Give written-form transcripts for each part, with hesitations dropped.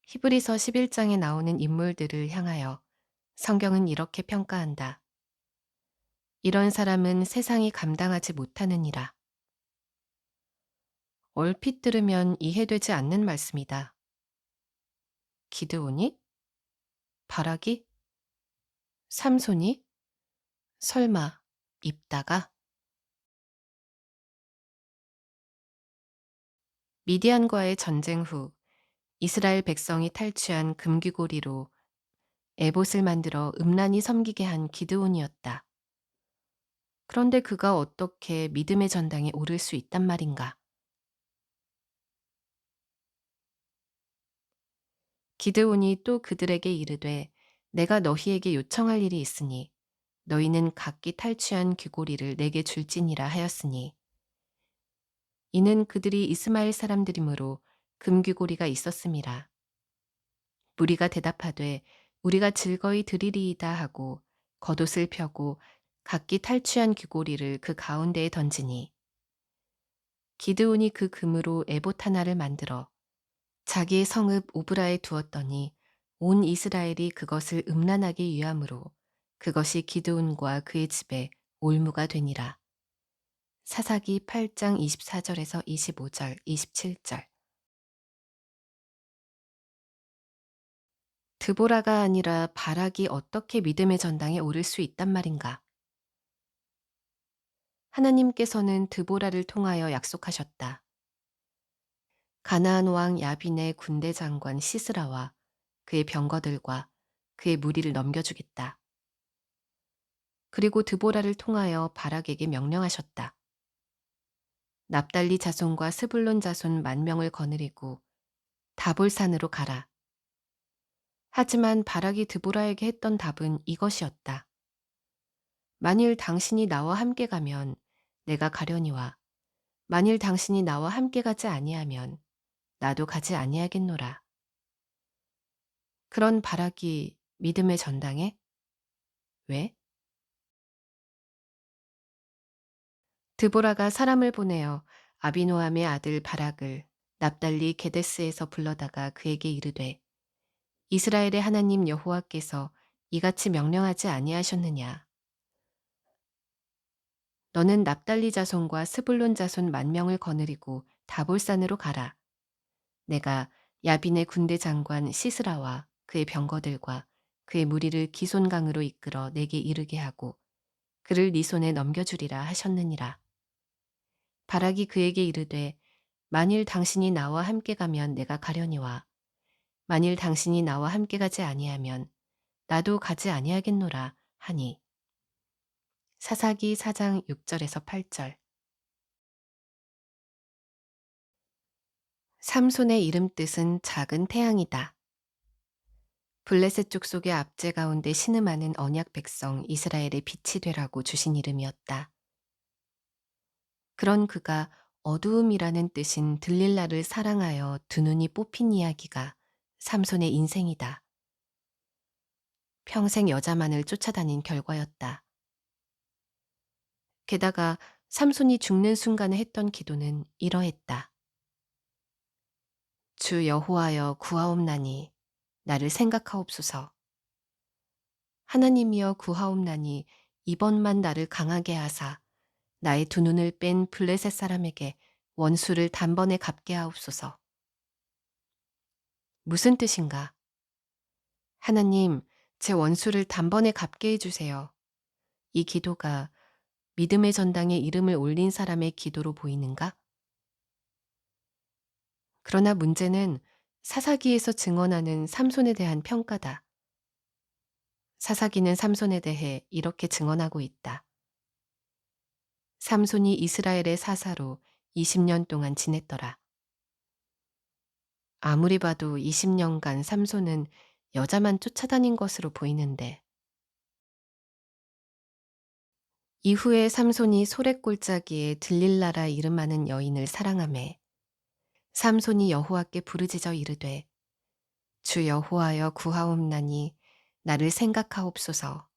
히브리서 11장에 나오는 인물들을 향하여 성경은 이렇게 평가한다. 이런 사람은 세상이 감당하지 못하느니라. 얼핏 들으면 이해되지 않는 말씀이다. 기드온이? 바락이? 삼손이? 설마 입다가? 미디안과의 전쟁 후 이스라엘 백성이 탈취한 금귀고리로 에봇을 만들어 음란히 섬기게 한 기드온이었다. 그런데 그가 어떻게 믿음의 전당에 오를 수 있단 말인가? 기드온이 또 그들에게 이르되 내가 너희에게 요청할 일이 있으니 너희는 각기 탈취한 귀고리를 내게 줄지니라 하였으니 이는 그들이 이스마엘 사람들이므로 금귀고리가 있었음이라. 무리가 대답하되 우리가 즐거이 드리리이다 하고 겉옷을 펴고 각기 탈취한 귀고리를 그 가운데에 던지니 기드온이 그 금으로 에봇 하나를 만들어 자기의 성읍 오브라에 두었더니 온 이스라엘이 그것을 음란하게 위함으로 그것이 기드온과 그의 집에 올무가 되니라. 사사기 8장 24절에서 25절, 27절. 드보라가 아니라 바락이 어떻게 믿음의 전당에 오를 수 있단 말인가? 하나님께서는 드보라를 통하여 약속하셨다. 가나안 왕 야빈의 군대 장관 시스라와 그의 병거들과 그의 무리를 넘겨주겠다. 그리고 드보라를 통하여 바락에게 명령하셨다. 납달리 자손과 스불론 자손 10,000명을 거느리고 다볼산으로 가라. 하지만 바락이 드보라에게 했던 답은 이것이었다. 만일 당신이 나와 함께 가면 내가 가려니와 만일 당신이 나와 함께 가지 아니하면 나도 가지 아니하겠노라. 그런 바락이 믿음의 전당에? 왜? 드보라가 사람을 보내어 아비노함의 아들 바락을 납달리 게데스에서 불러다가 그에게 이르되 이스라엘의 하나님 여호와께서 이같이 명령하지 아니하셨느냐. 너는 납달리 자손과 스불론 자손 10,000명을 거느리고 다볼산으로 가라. 내가 야빈의 군대 장관 시스라와 그의 병거들과 그의 무리를 기손강으로 이끌어 내게 이르게 하고 그를 네 손에 넘겨주리라 하셨느니라. 바락이 그에게 이르되 만일 당신이 나와 함께 가면 내가 가려니와 만일 당신이 나와 함께 가지 아니하면 나도 가지 아니하겠노라 하니 사사기 4장 6절에서 8절. 삼손의 이름 뜻은 작은 태양이다. 블레셋 족속의 압제 가운데 신음하는 언약 백성 이스라엘의 빛이 되라고 주신 이름이었다. 그런 그가 어두움이라는 뜻인 들릴라를 사랑하여 두 눈이 뽑힌 이야기가 삼손의 인생이다. 평생 여자만을 쫓아다닌 결과였다. 게다가 삼손이 죽는 순간에 했던 기도는 이러했다. 주 여호와여 구하옵나니 나를 생각하옵소서. 하나님이여 구하옵나니 이번만 나를 강하게 하사 나의 두 눈을 뺀 블레셋 사람에게 원수를 단번에 갚게 하옵소서. 무슨 뜻인가? 하나님, 제 원수를 단번에 갚게 해주세요. 이 기도가 믿음의 전당에 이름을 올린 사람의 기도로 보이는가? 그러나 문제는 사사기에서 증언하는 삼손에 대한 평가다. 사사기는 삼손에 대해 이렇게 증언하고 있다. 삼손이 이스라엘의 사사로 20년 동안 지냈더라. 아무리 봐도 20년간 삼손은 여자만 쫓아다닌 것으로 보이는데 이후에 삼손이 소랫골짜기에 들릴라라 이름하는 여인을 사랑하매 삼손이 여호와께 부르짖어 이르되 주 여호와여 구하옵나니 나를 생각하옵소서.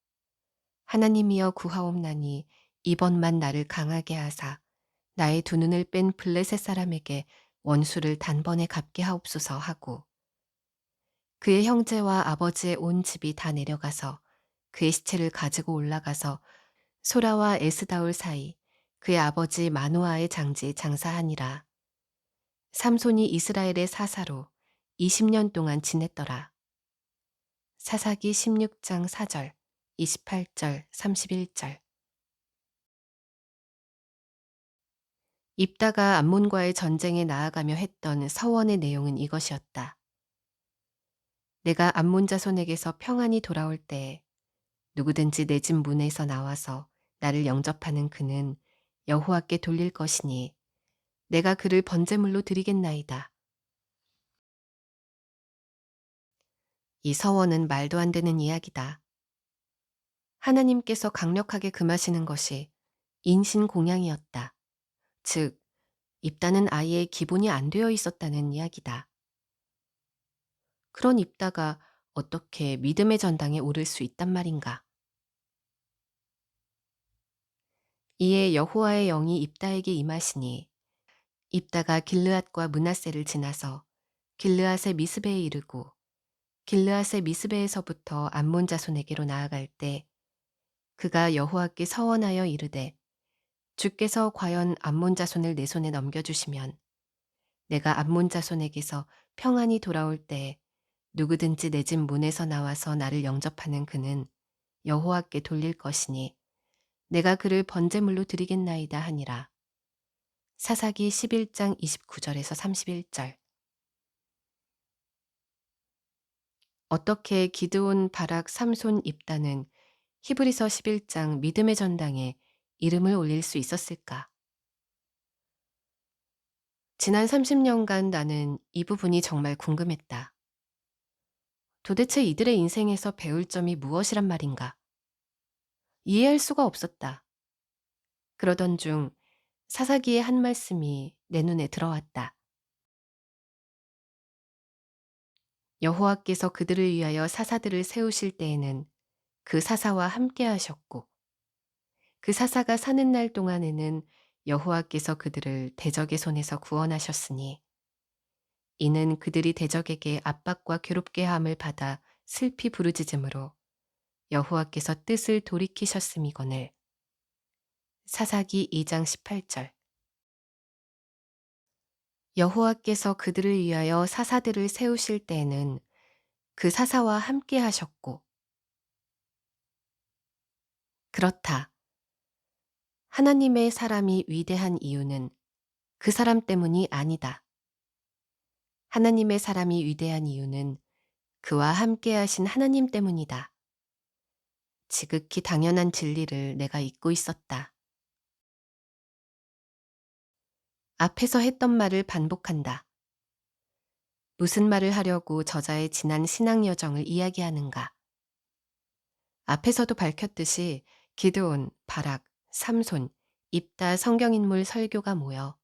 하나님이여 구하옵나니 이번만 나를 강하게 하사 나의 두 눈을 뺀 블레셋 사람에게 원수를 단번에 갚게 하옵소서 하고 그의 형제와 아버지의 온 집이 다 내려가서 그의 시체를 가지고 올라가서 소라와 에스다올 사이 그의 아버지 마노아의 장지에 장사하니라. 삼손이 이스라엘의 사사로 20년 동안 지냈더라. 사사기 16장 4절, 28절, 31절. 입다가 암몬과의 전쟁에 나아가며 했던 서원의 내용은 이것이었다. 내가 암몬 자손에게서 평안히 돌아올 때에 누구든지 내 집 문에서 나와서 나를 영접하는 그는 여호와께 돌릴 것이니 내가 그를 번제물로 드리겠나이다. 이 서원은 말도 안 되는 이야기다. 하나님께서 강력하게 금하시는 것이 인신공양이었다. 즉, 입다는 아예 기본이 안 되어 있었다는 이야기다. 그런 입다가 어떻게 믿음의 전당에 오를 수 있단 말인가? 이에 여호와의 영이 입다에게 임하시니 입다가 길르앗과 므낫세를 지나서 길르앗의 미스베에 이르고 길르앗의 미스베에서부터 암몬 자손에게로 나아갈 때 그가 여호와께 서원하여 이르되 주께서 과연 암몬 자손을 내 손에 넘겨주시면 내가 암몬 자손에게서 평안히 돌아올 때에 누구든지 내 집 문에서 나와서 나를 영접하는 그는 여호와께 돌릴 것이니 내가 그를 번제물로 드리겠나이다 하니라. 사사기 11장 29절에서 31절. 어떻게 기드온, 바락, 삼손, 입다는 히브리서 11장 믿음의 전당에 이름을 올릴 수 있었을까? 지난 30년간 나는 이 부분이 정말 궁금했다. 도대체 이들의 인생에서 배울 점이 무엇이란 말인가? 이해할 수가 없었다. 그러던 중 사사기의 한 말씀이 내 눈에 들어왔다. 여호와께서 그들을 위하여 사사들을 세우실 때에는 그 사사와 함께 하셨고 그 사사가 사는 날 동안에는 여호와께서 그들을 대적의 손에서 구원하셨으니 이는 그들이 대적에게 압박과 괴롭게 함을 받아 슬피 부르짖음으로 여호와께서 뜻을 돌이키셨음이거늘. 사사기 2장 18절. 여호와께서 그들을 위하여 사사들을 세우실 때에는 그 사사와 함께 하셨고 그렇다. 하나님의 사람이 위대한 이유는 그 사람 때문이 아니다. 하나님의 사람이 위대한 이유는 그와 함께 하신 하나님 때문이다. 지극히 당연한 진리를 내가 잊고 있었다. 앞에서 했던 말을 반복한다. 무슨 말을 하려고 저자의 지난 신앙 여정을 이야기하는가? 앞에서도 밝혔듯이 기드온, 바락, 삼손, 입다 성경인물 설교가 모여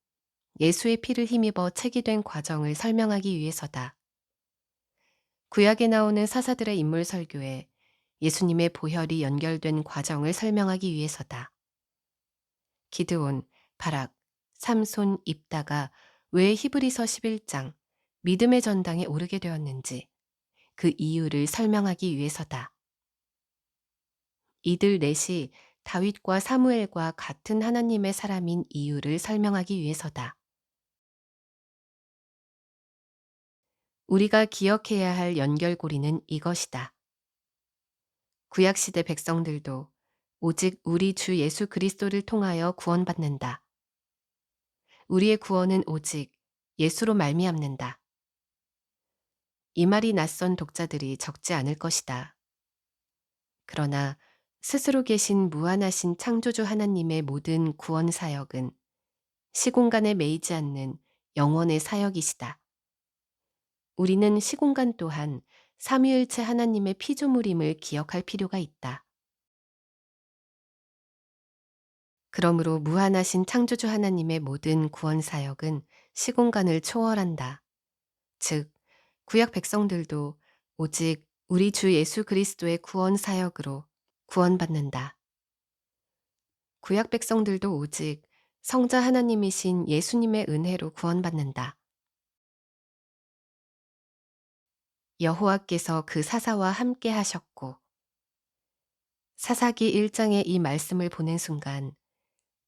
예수의 피를 힘입어 책이 된 과정을 설명하기 위해서다. 구약에 나오는 사사들의 인물 설교에 예수님의 보혈이 연결된 과정을 설명하기 위해서다. 기드온, 바락, 삼손, 입다가 왜 히브리서 11장 믿음의 전당에 오르게 되었는지 그 이유를 설명하기 위해서다. 이들 넷이 다윗과 사무엘과 같은 하나님의 사람인 이유를 설명하기 위해서다. 우리가 기억해야 할 연결고리는 이것이다. 구약시대 백성들도 오직 우리 주 예수 그리스도를 통하여 구원받는다. 우리의 구원은 오직 예수로 말미암는다. 이 말이 낯선 독자들이 적지 않을 것이다. 그러나 스스로 계신 무한하신 창조주 하나님의 모든 구원 사역은 시공간에 매이지 않는 영원의 사역이시다. 우리는 시공간 또한 삼위일체 하나님의 피조물임을 기억할 필요가 있다. 그러므로 무한하신 창조주 하나님의 모든 구원 사역은 시공간을 초월한다. 즉, 구약 백성들도 오직 우리 주 예수 그리스도의 구원 사역으로 구원받는다. 구약 백성들도 오직 성자 하나님이신 예수님의 은혜로 구원받는다. 여호와께서 그 사사와 함께 하셨고 사사기 1장의 이 말씀을 보낸 순간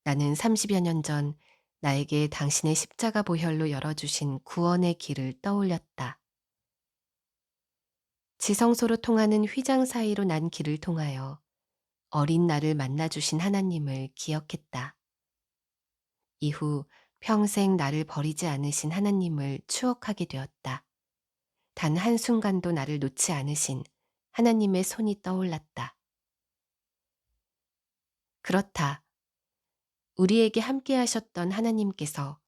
나는 30여 년 전 나에게 당신의 십자가 보혈로 열어주신 구원의 길을 떠올렸다. 지성소로 통하는 휘장 사이로 난 길을 통하여 어린 나를 만나주신 하나님을 기억했다. 이후 평생 나를 버리지 않으신 하나님을 추억하게 되었다. 단 한순간도 나를 놓지 않으신 하나님의 손이 떠올랐다. 그렇다. 우리에게 함께 하셨던 하나님께서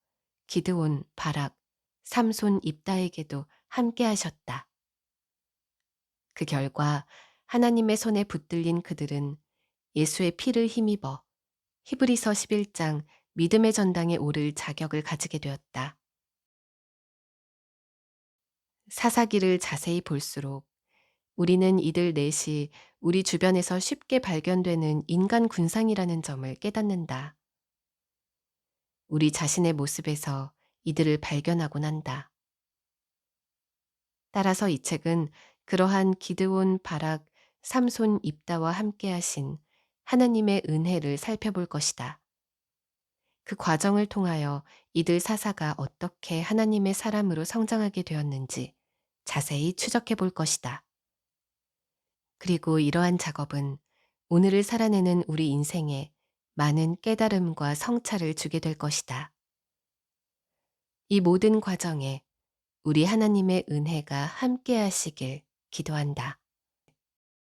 기드온, 바락, 삼손, 입다에게도 함께 하셨다. 그 결과 하나님의 손에 붙들린 그들은 예수의 피를 힘입어 히브리서 11장 믿음의 전당에 오를 자격을 가지게 되었다. 사사기를 자세히 볼수록 우리는 이들 넷이 우리 주변에서 쉽게 발견되는 인간 군상이라는 점을 깨닫는다. 우리 자신의 모습에서 이들을 발견하곤 한다. 따라서 이 책은 그러한 기드온, 바락, 삼손, 입다와 함께 하신 하나님의 은혜를 살펴볼 것이다. 그 과정을 통하여 이들 사사가 어떻게 하나님의 사람으로 성장하게 되었는지 자세히 추적해 볼 것이다. 그리고 이러한 작업은 오늘을 살아내는 우리 인생에 많은 깨달음과 성찰을 주게 될 것이다. 이 모든 과정에 우리 하나님의 은혜가 함께 하시길 기도한다.